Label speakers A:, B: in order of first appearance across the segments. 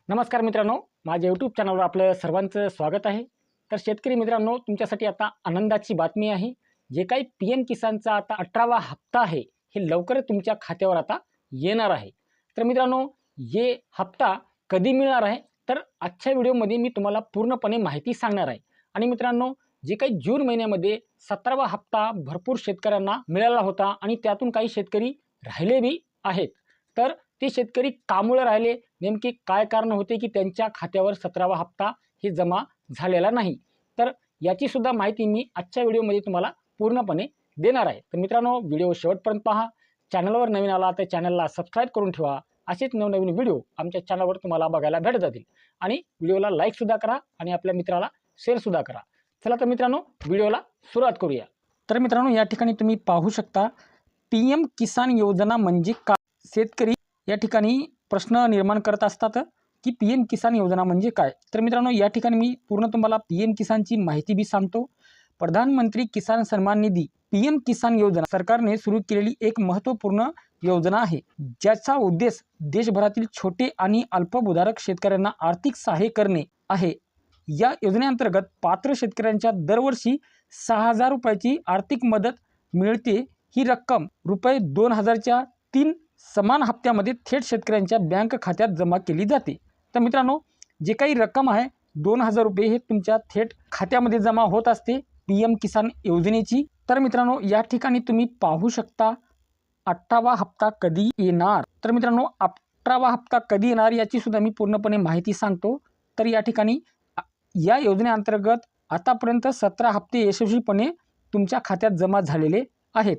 A: नमस्कार मित्रांनो, माझ्या यूट्यूब चॅनलवर आपलं सर्वांचं स्वागत आहे। तर शेतकरी मित्रांनो, तुमच्यासाठी आता आनंदाची बातमी आहे। जे काही PM किसानचा आता 18वा हप्ता आहे, हे लवकरच तुमच्या खात्यावर आता येणार आहे। तर मित्रांनो, हे हप्ता कधी मिळणार आहे, तर आजच्या व्हिडिओमध्ये मी तुम्हाला पूर्णपणे माहिती सांगणार आहे। आणि मित्रांनो, जे काही जून महिन्यामध्ये 17वा हप्ता भरपूर शेतकऱ्यांना मिळाला होता आणि त्यातून काही शेतकरी राहिले बी आहेत। तर ते शेतकरी कामुळे राहिले, नेमके काय कारण होते की त्यांच्या खात्यावर 17वा हप्ता हे जमा झालेला नाही। तर याची सुद्धा माहिती मी आजच्या व्हिडिओमध्ये तुम्हाला पूर्णपणे देणार आहे। तर मित्रांनो, व्हिडिओ शेवटपर्यंत पहा। चॅनलवर नवीन आला तर चॅनलला सबस्क्राईब करून ठेवा। असेच नवनवीन व्हिडिओ आमच्या चॅनलवर तुम्हाला बघायला भेटत जातील। आणि व्हिडिओला लाईक सुद्धा करा आणि आपल्या मित्राला शेअर सुद्धा करा। चला तर मित्रांनो, व्हिडिओला सुरुवात करूया। तर मित्रांनो, या ठिकाणी तुम्ही पाहू शकता PM किसान योजना म्हणजे काय। शेतकरी या ठिकाणी प्रश्न निर्माण करत असतात की PM किसान योजना म्हणजे काय। तर मित्रांनो, या ठिकाणी मी पूर्ण तुम्हाला PM किसानची माहिती बी सांगतो। प्रधानमंत्री किसान सन्मान निधी PM किसान योजना सरकारने सुरू केलेली एक महत्त्वपूर्ण योजना आहे, ज्याचा उद्देश देशभरातील छोटे आणि अल्पभूधारक शेतकऱ्यांना आर्थिक सहाय्य करणे आहे। या योजनेअंतर्गत पात्र शेतकऱ्यांच्या दरवर्षी 6,000 रुपयाची आर्थिक मदत मिळते। ही रक्कम रुपये 2,000च्या 3 समान हप्त्यामध्ये थेट शेतकऱ्यांच्या बँक खात्यात जमा केली जाते। तर मित्रांनो, जे काही रक्कम आहे 2,000 रुपये हे तुमच्या थेट खात्यामध्ये जमा होत असते PM किसान योजनेची। तर मित्रांनो, या ठिकाणी तुम्ही पाहू शकता 18वा हप्ता कधी येणार। तर मित्रांनो, 18वा हप्ता कधी येणार याची सुद्धा मी पूर्णपणे माहिती सांगतो। तर या ठिकाणी या योजनेअंतर्गत आतापर्यंत 17 हप्ते यशस्वीपणे तुमच्या खात्यात जमा झालेले आहेत।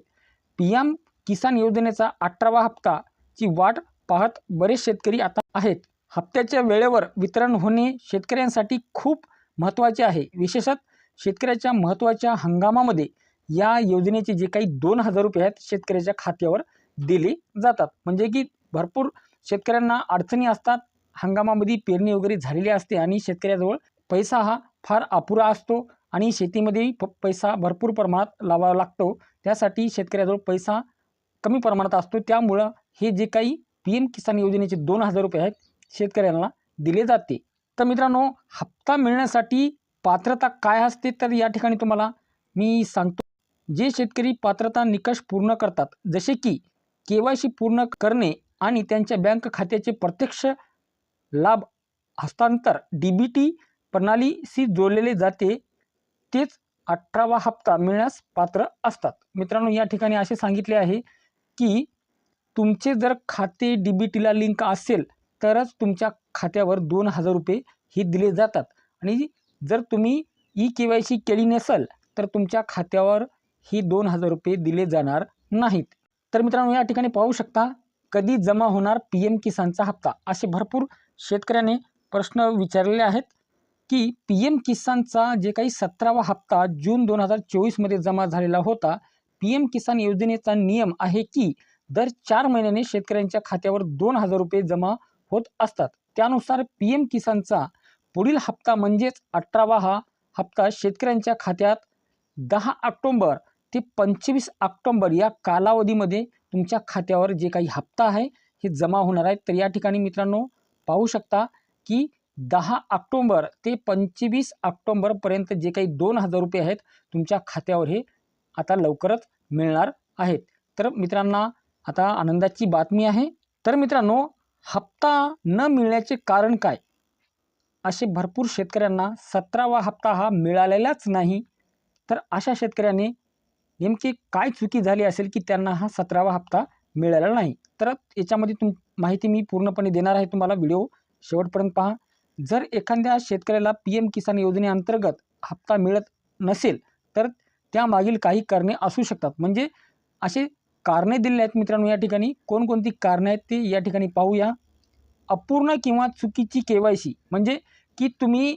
A: PM किसान योजनेचा 18वा हप्ताची वाट पाहत बरेच शेतकरी आता आहेत। हप्त्याच्या वेळेवर वितरण होणे शेतकऱ्यांसाठी खूप महत्त्वाचे आहे। विशेषतः शेतकऱ्याच्या महत्त्वाच्या हंगामामध्ये या योजनेचे जे काही 2,000 रुपये आहेत शेतकऱ्याच्या खात्यावर दिले जातात। म्हणजे की भरपूर शेतकऱ्यांना अडचणी असतात, हंगामामध्ये पेरणी वगैरे झालेली असते आणि शेतकऱ्याजवळ पैसा हा फार अपुरा असतो आणि शेतीमध्ये पैसा भरपूर प्रमाणात लावावा लागतो। त्यासाठी शेतकऱ्याजवळ पैसा कमी प्रमाणात असतो, त्यामुळं हे जे काही PM किसान योजनेचे 2,000 रुपये आहेत शेतकऱ्यांना दिले जाते। तर मित्रांनो, हप्ता मिळण्यासाठी पात्रता काय असते, तर या ठिकाणी तुम्हाला मी सांगतो। जे शेतकरी पात्रता निकष पूर्ण करतात, जसे की KYC पूर्ण करणे आणि त्यांच्या बँक खात्याचे प्रत्यक्ष लाभ हस्तांतर DBT प्रणालीशी जोडलेले जाते, तेच 18वा हप्ता मिळण्यास पात्र असतात। मित्रांनो, या ठिकाणी असे सांगितले आहे की तुमचे जर खाते DBTला लिंक असेल तरच तुमच्या खात्यावर 2,000 रुपये हे दिले जातात आणि जर तुम्ही KYC केली नसेल तर तुमच्या खात्यावर ही 2,000 रुपये दिले जाणार नाहीत। तर मित्रांनो, या ठिकाणी पाहू शकता कधी जमा होणार PM किसानचा हप्ता, असे भरपूर शेतकऱ्याने प्रश्न विचारलेले आहेत की PM किसानचा जे काही 17वा हप्ता जून 2024 मध्ये जमा झालेला होता। PM किसान योजनेचा नियम आहे की दर 4 महिन्याने शेतकऱ्यांच्या खात्यावर 2,000 रुपये जमा होत असतात। त्यानुसार PM किसानचा पुढील हप्ता म्हणजेच 18वा हा हप्ता शेतकऱ्यांच्या खात्यात 10 ऑक्टोबर ते 25 ऑक्टोबर या कालावधीमध्ये तुमच्या खात्यावर जे काही हप्ता आहे हे जमा होणार आहे। तर या ठिकाणी मित्रांनो पाहू शकता की 10 ऑक्टोबर ते 25 ऑक्टोबरपर्यंत जे काही 2,000 रुपये आहेत तुमच्या खात्यावर हे आता लवकरच मिळणार आहेत। तर मित्रांनो, आता आनंदाची बातमी आहे। तर मित्रांनो, हप्ता न मिळण्याचे कारण काय? असे भरपूर शेतकऱ्यांना 17वा हप्ता हा मिळालेलाच नाही। तर अशा शेतकऱ्याने नेमकी काय चुकी झाली असेल की त्यांना हा 17वा हप्ता मिळालेला नाही। तर याच्यामध्ये माहिती मी पूर्णपणे देणार आहे, तुम्हाला व्हिडिओ शेवटपर्यंत पहा। जर एखाद्या शेतकऱ्याला PM किसान योजनेअंतर्गत हप्ता मिळत नसेल तर त्यामागील काही कारणे असू शकतात। म्हणजे असे कारणे दिले आहेत मित्रांनो, या ठिकाणी कोणकोणती कारणे आहेत ते या ठिकाणी पाहूया। अपूर्ण किंवा चुकीची KYC, म्हणजे की तुम्ही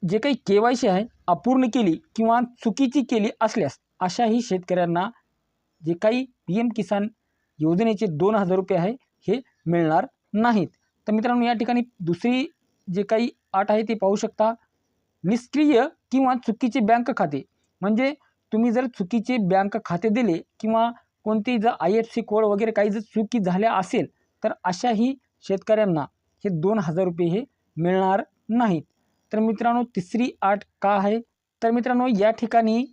A: जे काही KYC आहे अपूर्ण केली किंवा चुकीची केली असल्यास अशाही शेतकऱ्यांना जे काही PM किसान योजनेचे 2,000 रुपये आहे हे मिळणार नाहीत। तर मित्रांनो, या ठिकाणी दुसरी जे काही अट आहे ते पाहू शकता। निष्क्रिय किंवा चुकीचे बँक खाते, म्हणजे तुम्ही जर चुकीचे बँक खाते दिले किंवा कोणती जर IFSC कोड वगैरे काही जर चुकी झाल्या असेल तर अशाही शेतकऱ्यांना हे 2,000 रुपये हे मिळणार नाहीत. तर मित्रांनो तिसरी अट का आहे, तर मित्रांनो या ठिकाणी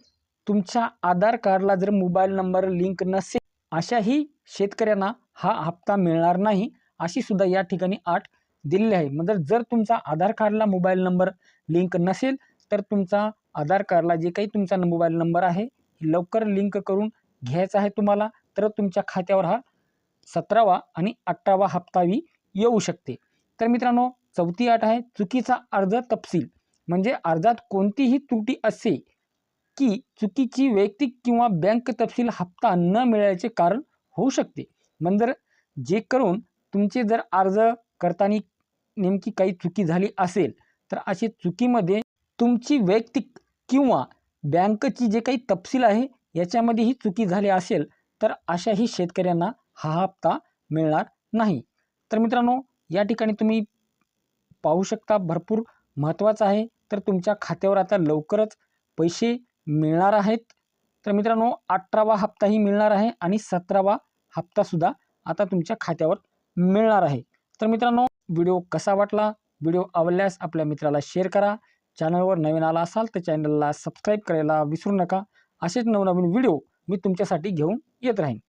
A: तुमच्या आधार कार्डला जर मोबाईल नंबर लिंक नसेल अशाही शेतकऱ्यांना हा हप्ता मिळणार नाही, अशी सुद्धा या ठिकाणी अट दिलेली आहे. म्हणजे जर तुमचा आधार कार्डला मोबाईल नंबर लिंक नसेल तर तुमचा आधार कार्डला जे काही तुमचा मोबाईल नंबर आहे लवकर लिंक करून घ्यायचा आहे तुम्हाला, तर तुमच्या खात्यावर हा 17वा आणि 18वा हप्ताही येऊ शकते. तर मित्रांनो चौथी अट आहे चुकीचा अर्ज तपशील. म्हणजे अर्जात कोणतीही त्रुटी असे की चुकीची वैयक्तिक किंवा बँक तपशील हप्ता न मिळाल्याचे कारण होऊ शकते. म्हणजे जे करून तुमचे जर अर्ज करताना नेमकी काही चुकी झाली असेल तर अशी चुकीमध्ये तुमची वैयक्तिक किंवा बँकची जे काही तपशील आहे याच्यामध्ये ही चुकी झाली असेल तर अशाही शेतकऱ्यांना हा हप्ता मिळणार नाही. तर मित्रांनो या ठिकाणी तुम्ही पाहू शकता भरपूर महत्त्वाचं आहे. तर तुमच्या खात्यावर आता लवकरच पैसे मिळणार आहेत. तर मित्रांनो 18वा हप्ताही मिळणार आहे आणि 17वा हप्तासुद्धा आता तुमच्या खात्यावर मिळणार आहे. तर मित्रांनो व्हिडिओ कसा वाटला, व्हिडिओ आवडल्यास आपल्या मित्राला शेअर करा. चॅनलवर नवीन आला असाल तर चॅनलला सबस्क्राईब करायला विसरू नका. असेच नवनवीन व्हिडिओ मी तुमच्यासाठी घेऊन येत राहीन.